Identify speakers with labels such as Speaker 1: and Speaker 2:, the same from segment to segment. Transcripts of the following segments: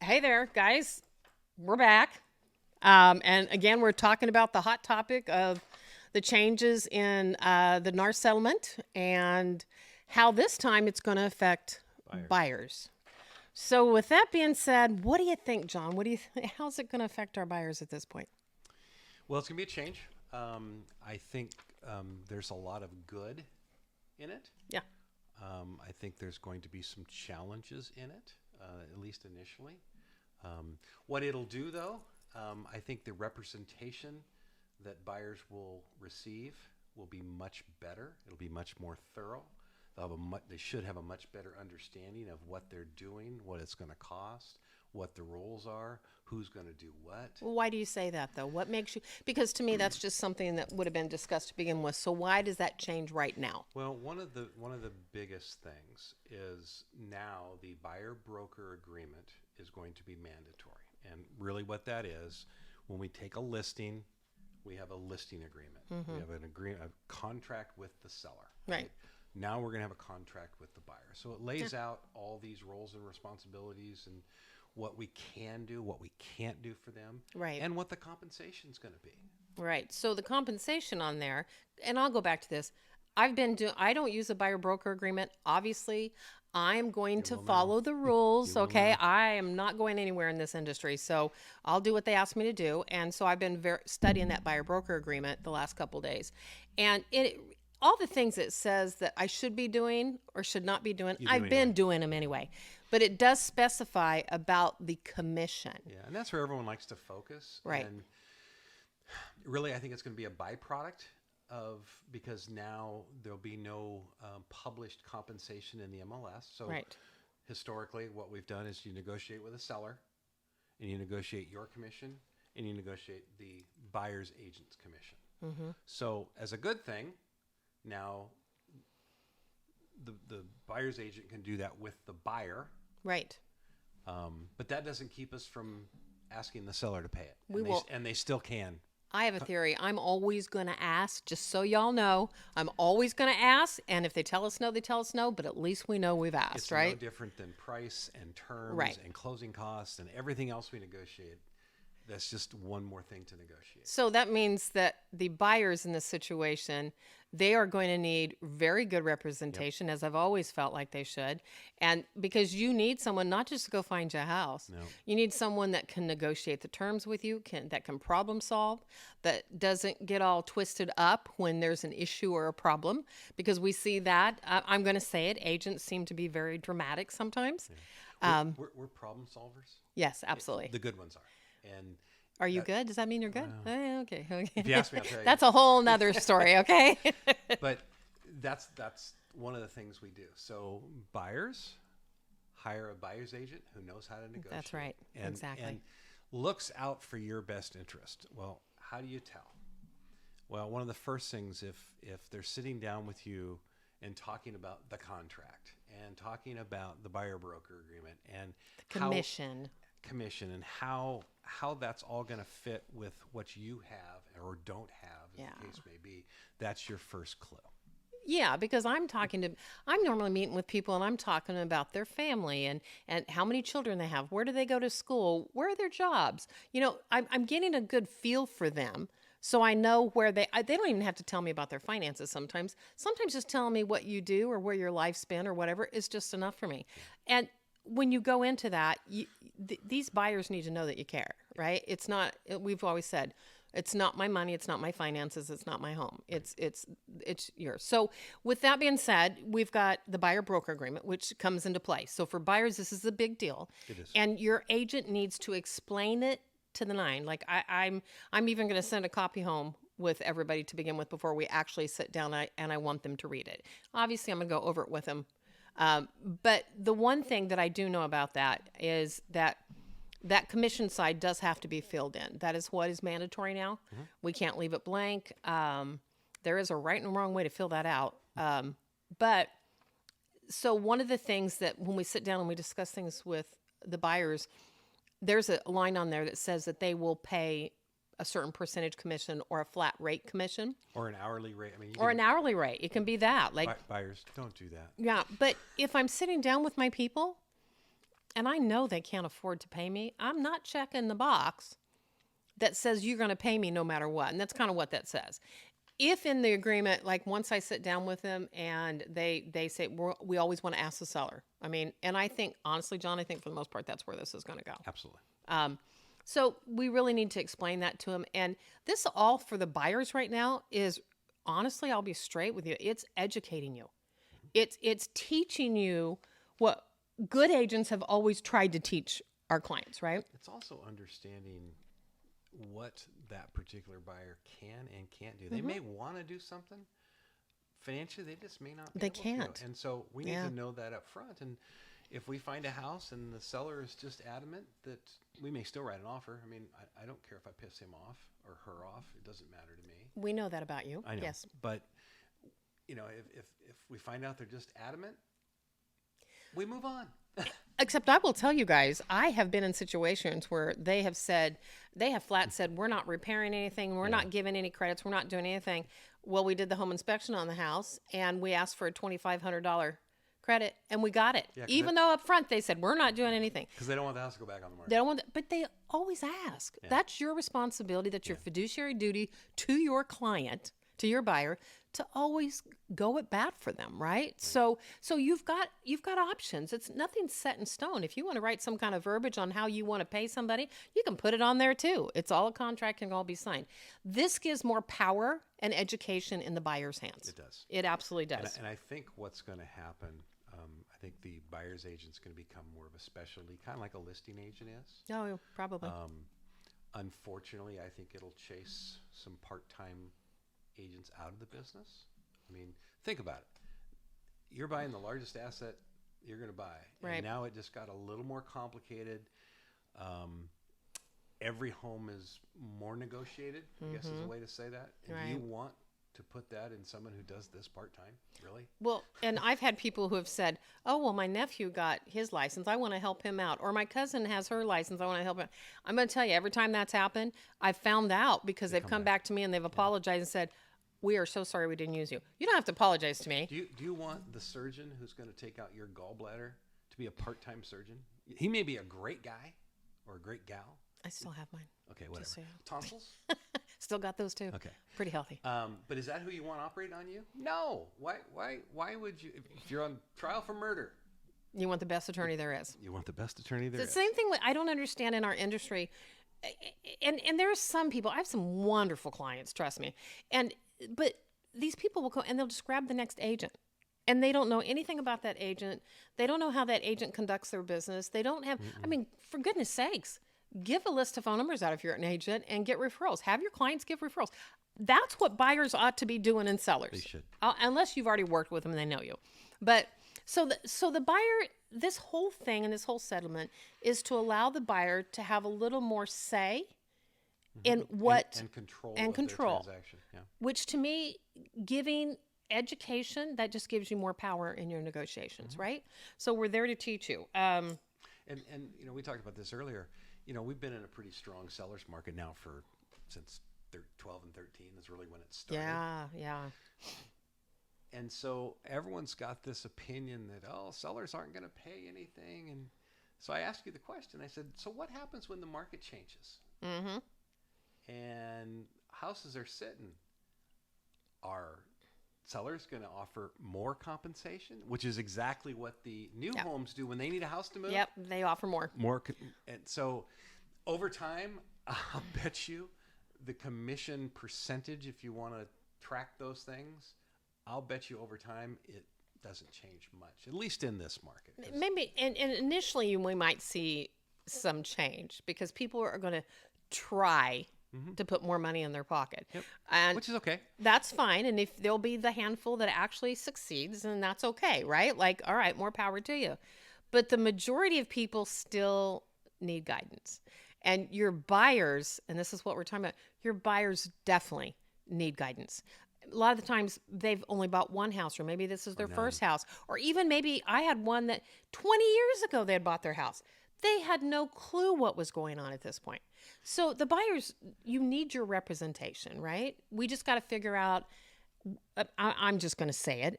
Speaker 1: Hey there, guys. We're back. And again, we're talking about the hot topic of the changes in the NAR settlement and how this time it's going to affect buyers. So, with that being said, what do you think, John? What do you how's it going to affect our buyers at this point?
Speaker 2: Well, it's going to be a change. I think there's a lot of good in it.
Speaker 1: Yeah.
Speaker 2: I think there's going to be some challenges in it, at least initially. What it'll do, though, I think the representation that buyers will receive will be much better. It'll be much more thorough. They should have a much better understanding of what they're doing, what it's going to cost, what the rules are, who's going to do what.
Speaker 1: Well, why do you say that, though? What makes you... Because to me, that's just something that would have been discussed to begin with. So why does that change right now?
Speaker 2: Well, one of the biggest things is now the buyer-broker agreement is going to be mandatory. And really what that is, when we take a listing, we have a listing agreement. Mm-hmm. We have a contract with the seller.
Speaker 1: Right.
Speaker 2: Now we're going to have a contract with the buyer. So it lays out all these roles and responsibilities and what we can do, what we can't do for them,
Speaker 1: right,
Speaker 2: and what the compensation is going to be.
Speaker 1: Right. So the compensation on there, and I'll go back to this. I don't use a buyer broker agreement. Obviously, I'm going to follow the rules. Okay. I am not going anywhere in this industry. So I'll do what they ask me to do. And so I've been studying that buyer broker agreement the last couple of days. And all the things it says that I should be doing or should not be doing, I've been doing them anyway. But it does specify about the commission.
Speaker 2: Yeah, and that's where everyone likes to focus.
Speaker 1: Right.
Speaker 2: And really, I think it's going to be a byproduct because now there'll be no published compensation in the MLS. So
Speaker 1: right.
Speaker 2: Historically, what we've done is you negotiate with a seller, and you negotiate your commission, and you negotiate the buyer's agent's commission. Mm-hmm. So as a good thing, now the buyer's agent can do that with the buyer.
Speaker 1: Right.
Speaker 2: But that doesn't keep us from asking the seller to pay it. And they still can.
Speaker 1: I have a theory. I'm always going to ask, just so y'all know. I'm always going to ask, and if they tell us no, they tell us no, but at least we know we've asked,
Speaker 2: it's
Speaker 1: right?
Speaker 2: It's no different than price and terms
Speaker 1: right.
Speaker 2: and closing costs and everything else we negotiate. That's just one more thing to negotiate.
Speaker 1: So that means that the buyers in this situation, they are going to need very good representation, as I've always felt like they should. And because you need someone not just to go find you a house.
Speaker 2: No.
Speaker 1: You need someone that can negotiate the terms with you, that can problem solve, that doesn't get all twisted up when there's an issue or a problem. Because we see that. I'm going to say it. Agents seem to be very dramatic sometimes.
Speaker 2: Yeah. We're problem solvers.
Speaker 1: Yes, absolutely.
Speaker 2: The good ones are. And
Speaker 1: are you good? Does that mean you're good? Okay.
Speaker 2: If you ask me, I'll tell you.
Speaker 1: That's a whole nother story, okay?
Speaker 2: But that's one of the things we do. So buyers hire a buyer's agent who knows how to negotiate.
Speaker 1: That's right. Exactly.
Speaker 2: And looks out for your best interest. Well, how do you tell? Well, one of the first things, if they're sitting down with you and talking about the contract and talking about the buyer broker agreement and
Speaker 1: the commission
Speaker 2: and how that's all going to fit with what you have or don't have, as the case may be, that's your first clue.
Speaker 1: Yeah, because I'm normally meeting with people and I'm talking about their family and how many children they have, where do they go to school, where are their jobs? You know, I'm getting a good feel for them. So I know where they don't even have to tell me about their finances sometimes. Sometimes just telling me what you do or where your life's been or whatever is just enough for me. And when you go into that, these buyers need to know that you care, right? It's not, we've always said, it's not my money, it's not my finances, it's not my home. It's yours. So with that being said, we've got the buyer broker agreement, which comes into play. So for buyers, this is a big deal.
Speaker 2: It is.
Speaker 1: And your agent needs to explain it to the nine. Like I'm even going to send a copy home with everybody to begin with before we actually sit down and I want them to read it. Obviously, I'm going to go over it with them. But the one thing that I do know about that is that commission side does have to be filled in. That is what is mandatory now. Mm-hmm. We can't leave it blank. There is a right and wrong way to fill that out. But so one of the things that when we sit down and we discuss things with the buyers, there's a line on there that says that they will pay a certain percentage commission or a flat rate commission.
Speaker 2: Or an hourly rate.
Speaker 1: An hourly rate. It can be that. Like
Speaker 2: buyers, don't do that.
Speaker 1: Yeah, but if I'm sitting down with my people and I know they can't afford to pay me, I'm not checking the box that says you're going to pay me no matter what. And that's kind of what that says. If in the agreement, like once I sit down with them and they say, we always want to ask the seller. I mean, and I think, honestly, John, I think for the most part, that's where this is going to go.
Speaker 2: Absolutely.
Speaker 1: So we really need to explain that to them. And this all for the buyers right now is, honestly, I'll be straight with you. It's educating you. It's teaching you what good agents have always tried to teach our clients, right?
Speaker 2: It's also understanding what that particular buyer can and can't do. They may want to do something financially, they just may not be
Speaker 1: They
Speaker 2: able to.
Speaker 1: can't.
Speaker 2: And so we need to know that up front. And if we find a house and the seller is just adamant, that we may still write an offer. I mean, I don't care if I piss him off or her off. It doesn't matter to me.
Speaker 1: We know that about you.
Speaker 2: I know.
Speaker 1: Yes.
Speaker 2: But, you know, if we find out they're just adamant, we move on.
Speaker 1: Except I will tell you guys, I have been in situations where they have flat said, we're not repairing anything. We're not giving any credits. We're not doing anything. Well, we did the home inspection on the house and we asked for a $2,500 credit and we got it.
Speaker 2: Yeah,
Speaker 1: even though up front they said, we're not doing anything.
Speaker 2: Because they don't want the house to go back on the market.
Speaker 1: They don't want, but they always ask.
Speaker 2: Yeah.
Speaker 1: That's your responsibility. That's your fiduciary duty to your client, to your buyer, to always go at bat for them, right? So you've got options. It's nothing set in stone. If you want to write some kind of verbiage on how you want to pay somebody, you can put it on there too. It's all a contract, can all be signed. This gives more power and education in the buyer's hands.
Speaker 2: It does.
Speaker 1: It absolutely does.
Speaker 2: And I think what's going to happen, I think the buyer's agent's going to become more of a specialty, kind of like a listing agent is.
Speaker 1: Oh, probably.
Speaker 2: Unfortunately, I think it'll chase some part-time agents out of the business. I mean, think about it. You're buying the largest asset you're going to buy.
Speaker 1: Right.
Speaker 2: And now it just got a little more complicated. Every home is more negotiated, I guess is a way to say that. And
Speaker 1: Right.
Speaker 2: you want to put that in someone who does this part-time? Really?
Speaker 1: Well, and I've had people who have said, oh, well, my nephew got his license. I want to help him out. Or my cousin has her license. I want to help him. I'm going to tell you, every time that's happened, I've found out because they've come back to me and they've apologized and said, we are so sorry we didn't use you. You don't have to apologize to me.
Speaker 2: Do you want the surgeon who's going to take out your gallbladder to be a part-time surgeon? He may be a great guy or a great gal.
Speaker 1: I still have mine.
Speaker 2: Okay, whatever.
Speaker 1: so you know.
Speaker 2: Tonsils?
Speaker 1: Still got those too.
Speaker 2: Okay.
Speaker 1: Pretty healthy.
Speaker 2: But is that who you want operating on you? No. Why would you? If you're on trial for murder,
Speaker 1: You want the best attorney there is.
Speaker 2: you want the best attorney there
Speaker 1: The
Speaker 2: is.
Speaker 1: same thing I don't understand in our industry. And there are some people, I have some wonderful clients, trust me. But these people will go and they'll just grab the next agent. And they don't know anything about that agent. They don't know how that agent conducts their business. They don't have, I mean, for goodness sakes, give a list of phone numbers out if you're an agent and get referrals. Have your clients give referrals. That's what buyers ought to be doing in sellers.
Speaker 2: They should.
Speaker 1: Unless you've already worked with them and they know you. But so the buyer, this whole thing and this whole settlement is to allow the buyer to have a little more say in what
Speaker 2: and control
Speaker 1: and
Speaker 2: of
Speaker 1: control.
Speaker 2: their transaction. Yeah.
Speaker 1: Which to me, giving education, that just gives you more power in your negotiations, right? So we're there to teach you.
Speaker 2: And you know, we talked about this earlier. You know, we've been in a pretty strong seller's market now since 12 and 13 is really when it started.
Speaker 1: Yeah.
Speaker 2: And so everyone's got this opinion that, oh, sellers aren't going to pay anything. And so I asked you the question. I said, so what happens when the market changes?
Speaker 1: Mm-hmm.
Speaker 2: And houses are sitting? Are sellers going to offer more compensation, which is exactly what the new homes do when they need a house to move?
Speaker 1: Yep, they offer more.
Speaker 2: And so over time, I'll bet you the commission percentage, if you want to track those things, I'll bet you over time it doesn't change much, at least in this market.
Speaker 1: Maybe, and initially we might see some change because people are going to try to put more money in their pocket.
Speaker 2: Yep.
Speaker 1: And
Speaker 2: which is okay.
Speaker 1: that's fine. And if there'll be the handful that actually succeeds, then that's okay, right? Like, all right, more power to you. But the majority of people still need guidance. And your buyers, and this is what we're talking about, your buyers definitely need guidance. A lot of the times they've only bought one house, or maybe this is their first house, or even maybe I had one that 20 years ago they had bought their house. They had no clue what was going on at this point. So the buyers, you need your representation, right? We just got to figure out, I'm just going to say it.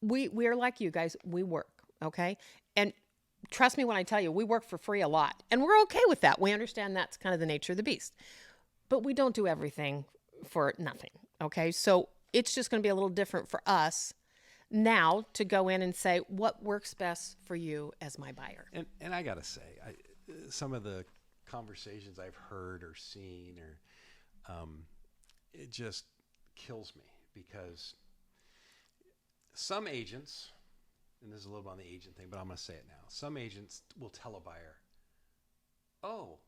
Speaker 1: We are like you guys, we work, okay? And trust me when I tell you, we work for free a lot, and we're okay with that. We understand that's kind of the nature of the beast, but we don't do everything for nothing. Okay. So it's just going to be a little different for us now to go in and say what works best for you as my buyer.
Speaker 2: And I got to say, some of the conversations I've heard or seen, it just kills me because some agents, and this is a little bit on the agent thing, but I'm going to say it now. Some agents will tell a buyer, oh,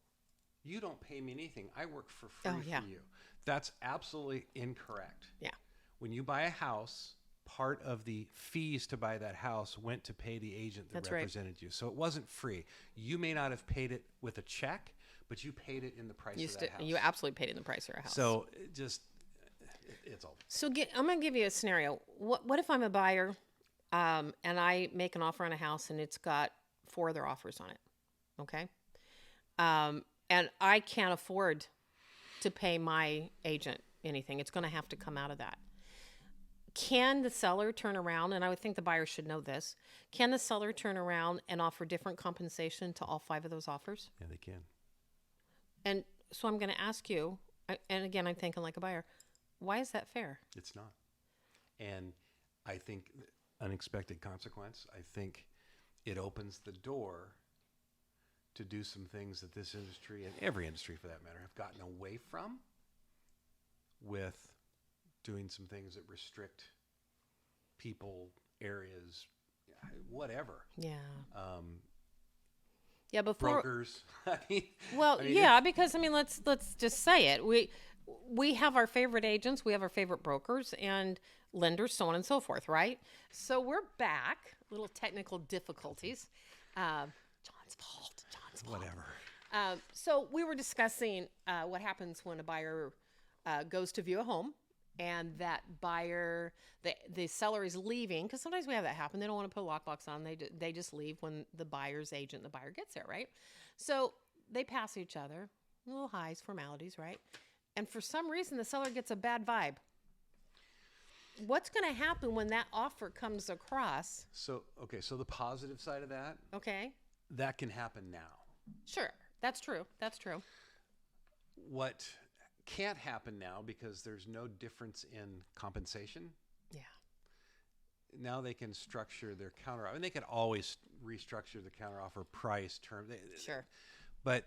Speaker 2: you don't pay me anything. I work for free for you. That's absolutely incorrect.
Speaker 1: Yeah.
Speaker 2: When you buy a house, part of the fees to buy that house went to pay the agent that represented you. So it wasn't free. You may not have paid it with a check, but you paid it in the price of that house.
Speaker 1: You absolutely paid it in the price of your house.
Speaker 2: So it's all.
Speaker 1: So I'm going to give you a scenario. What if I'm a buyer and I make an offer on a house and it's got 4 other offers on it? Okay. And I can't afford to pay my agent anything. It's going to have to come out of that. Can the seller turn around, and I would think the buyer should know this, can the seller turn around and offer different compensation to all 5 of those offers?
Speaker 2: Yeah, they can.
Speaker 1: And so I'm going to ask you, and again, I'm thinking like a buyer, why is that fair?
Speaker 2: It's not. And I think unexpected consequence, I think it opens the door to do some things that this industry, and every industry for that matter, have gotten away from with doing some things that restrict people, areas, whatever.
Speaker 1: Yeah. Yeah, before
Speaker 2: brokers.
Speaker 1: Because let's just say it. We have our favorite agents, we have our favorite brokers and lenders, so on and so forth, right? So we're back. Little technical difficulties. John's fault.
Speaker 2: Whatever.
Speaker 1: So we were discussing what happens when a buyer goes to view a home and that buyer, the seller is leaving, because sometimes we have that happen. They don't want to put a lockbox on. They just leave when the buyer's agent and the buyer gets there, right? So they pass each other, little highs, formalities, right? And for some reason, the seller gets a bad vibe. What's going to happen when that offer comes across?
Speaker 2: So the positive side of that,
Speaker 1: okay,
Speaker 2: that can happen now.
Speaker 1: Sure, that's true.
Speaker 2: What can't happen now, because there's no difference in compensation.
Speaker 1: Yeah.
Speaker 2: Now they can structure their counteroffer, and they can always restructure the counteroffer price term.
Speaker 1: Sure.
Speaker 2: But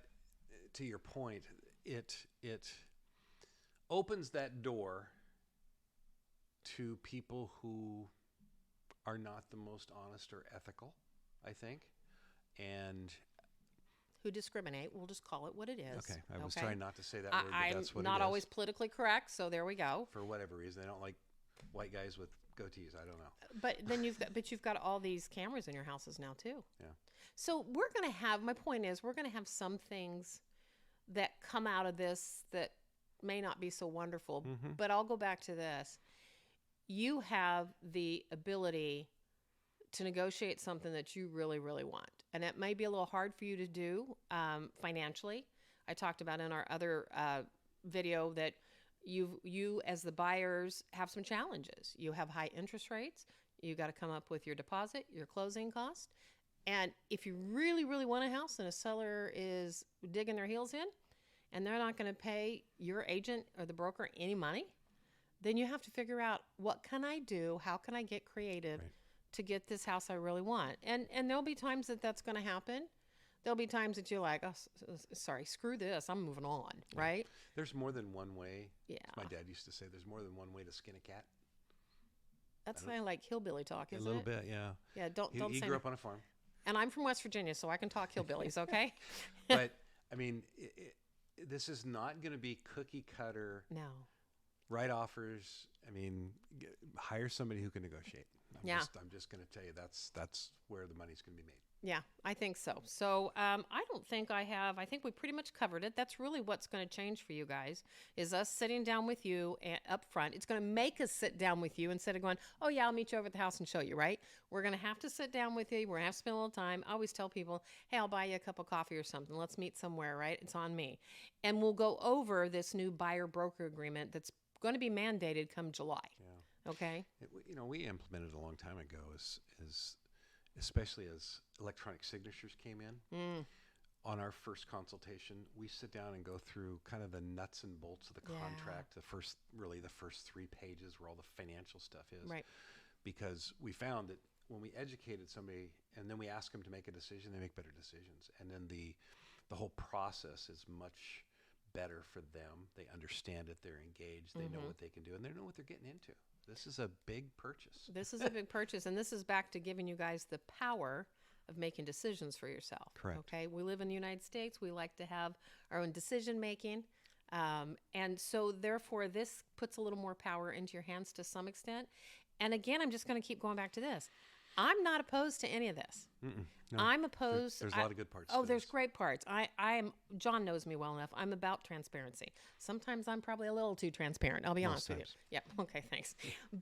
Speaker 2: to your point, it opens that door to people who are not the most honest or ethical, I think, and
Speaker 1: who discriminate. We'll just call it what it is.
Speaker 2: Okay. I was trying not to say that word, but that's what it is.
Speaker 1: I'm not always politically correct, so there we go.
Speaker 2: For whatever reason, they don't like white guys with goatees. I don't know.
Speaker 1: But then you've got all these cameras in your houses now too.
Speaker 2: Yeah.
Speaker 1: So my point is, we're going to have some things that come out of this that may not be so wonderful, but I'll go back to this. You have the ability to negotiate something that you really, really want. And it may be a little hard for you to do financially. I talked about in our other video that you as the buyers have some challenges. You have high interest rates. You got to come up with your deposit, your closing cost. And if you really, really want a house and a seller is digging their heels in and they're not going to pay your agent or the broker any money, then you have to figure out, what can I do? How can I get creative to get this house I really want? And there'll be times that that's going to happen. There'll be times that you're like, oh, sorry, screw this. I'm moving on, right?
Speaker 2: There's more than one way.
Speaker 1: Yeah.
Speaker 2: My dad used to say there's more than one way to skin a cat.
Speaker 1: That's kind of like hillbilly talk, isn't it?
Speaker 2: A little bit, yeah.
Speaker 1: Yeah, don't
Speaker 2: He
Speaker 1: say
Speaker 2: grew up on a farm.
Speaker 1: And I'm from West Virginia, so I can talk hillbillies, okay?
Speaker 2: But, I mean, this is not going to be cookie cutter.
Speaker 1: No.
Speaker 2: Right offers. I mean, hire somebody who can negotiate. I'm just going to tell you that's where the money's going to be made.
Speaker 1: Yeah, I think so. So I don't think I think we pretty much covered it. That's really what's going to change for you guys, is us sitting down with you up front. It's going to make us sit down with you instead of going, oh, yeah, I'll meet you over at the house and show you, right? We're going to have to sit down with you. We're going to have to spend a little time. I always tell people, hey, I'll buy you a cup of coffee or something. Let's meet somewhere, right? It's on me. And we'll go over this new buyer-broker agreement that's going to be mandated come July.
Speaker 2: Yeah.
Speaker 1: Okay?
Speaker 2: We implemented a long time ago is especially as electronic signatures came in. On our first consultation, we sit down and go through kind of the nuts and bolts of the contract, the first 3 pages where all the financial stuff is.
Speaker 1: Right.
Speaker 2: Because we found that when we educated somebody and then we ask them to make a decision, they make better decisions. And then the whole process is much better for them. They understand it, they're engaged, they know what they can do, and they know what they're getting into. This is a big purchase.
Speaker 1: This is a big purchase, and this is back to giving you guys the power of making decisions for yourself.
Speaker 2: Correct.
Speaker 1: Okay, we live in the United States. We like to have our own decision making, and so therefore this puts a little more power into your hands to some extent. And again, I'm just going to keep going back to this. I'm not opposed to any of this.
Speaker 2: No,
Speaker 1: I'm opposed.
Speaker 2: There's a lot of good parts.
Speaker 1: Oh,
Speaker 2: to
Speaker 1: there's
Speaker 2: this.
Speaker 1: great parts. I'm John knows me well enough. I'm about transparency. Sometimes I'm probably a little too transparent. I'll be honest with you. Yeah. Okay. Thanks.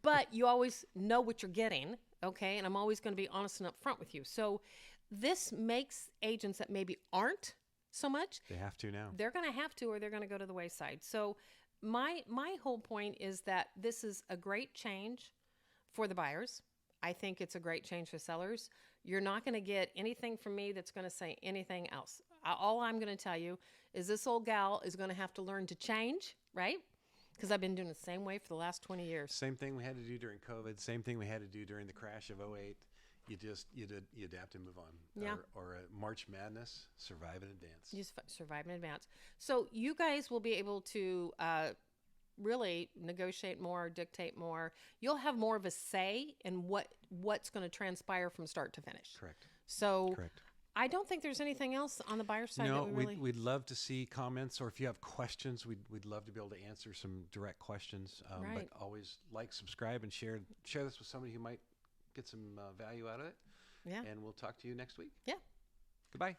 Speaker 1: But you always know what you're getting. Okay. And I'm always going to be honest and upfront with you. So this makes agents that maybe aren't so much.
Speaker 2: They have to now.
Speaker 1: They're going to have to, or they're going to go to the wayside. So my whole point is that this is a great change for the buyers. I think it's a great change for sellers. You're not going to get anything from me that's going to say anything else. All I'm going to tell you is this old gal is going to have to learn to change, right? Because I've been doing it the same way for the last 20 years.
Speaker 2: Same thing we had to do during COVID. Same thing we had to do during the crash of '08. You adapt and move on.
Speaker 1: Yeah.
Speaker 2: Or a March Madness, survive in advance.
Speaker 1: You survive in advance. So you guys will be able to really negotiate more, dictate more. You'll have more of a say in what's going to transpire from start to finish.
Speaker 2: Correct.
Speaker 1: So
Speaker 2: Correct.
Speaker 1: I don't think there's anything else on the buyer side.
Speaker 2: No,
Speaker 1: that we really...
Speaker 2: we'd love to see comments, or if you have questions, we'd love to be able to answer some direct questions.
Speaker 1: Right.
Speaker 2: But always like, subscribe, and share this with somebody who might get some value out of it.
Speaker 1: Yeah.
Speaker 2: And we'll talk to you next week.
Speaker 1: Yeah.
Speaker 2: Goodbye.